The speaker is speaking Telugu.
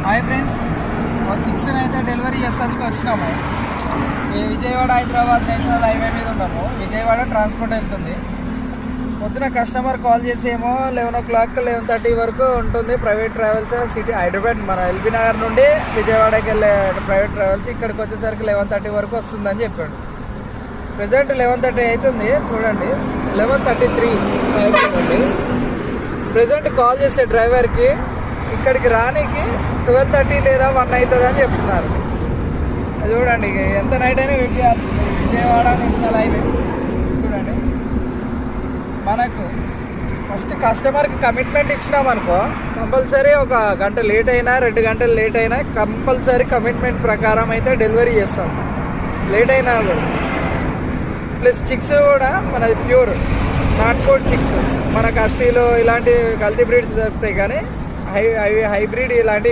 హాయ్ ఫ్రెండ్స్, చిక్స్ని అయితే డెలివరీ చేస్తానికి వచ్చినాము. ఈ విజయవాడ హైదరాబాద్ నేషనల్ హైవే మీద ఉన్నాము. విజయవాడ ట్రాన్స్పోర్ట్ వెళ్తుంది. పొద్దున కస్టమర్ కాల్ చేసి ఏమో 11 o'clock 11:30 వరకు ఉంటుంది ప్రైవేట్ ట్రావెల్స్ సిటీ హైదరాబాద్ మన ఎల్బీ నగర్ నుండి విజయవాడకి వెళ్ళే ప్రైవేట్ ట్రావెల్స్. ఇక్కడికి వచ్చేసరికి 11:30 వరకు వస్తుందని చెప్పాడు. ప్రజెంట్ 11:30 అవుతుంది. చూడండి 11:33 అయిపోయిందండి. ప్రజెంట్ కాల్ చేసే డ్రైవర్కి ఇక్కడికి రానికి 12:30 లేదా 1 అవుతుంది అని చెప్తున్నారు. అది చూడండి, ఎంత నైట్ అయినా వెయిట్ చేయాలి. విజయవాడ నేషనల్ హైవే చూడండి. మనకు ఫస్ట్ కస్టమర్కి కమిట్మెంట్ ఇచ్చినామనుకో, కంపల్సరీ 1 గంట లేట్ అయినా 2 గంటలు లేట్ అయినా కంపల్సరీ కమిట్మెంట్ ప్రకారం అయితే డెలివరీ చేస్తాం. లేట్ అయినా కూడా ప్లస్ చిక్స్ కూడా మనది ప్యూర్ నాట్ కోడ్ చిక్స్. మనకు అస్సీలు ఇలాంటి కల్తీ బ్రీడ్స్ దొరుకుతాయి, కానీ హైబ్రిడ్ ఇలాంటి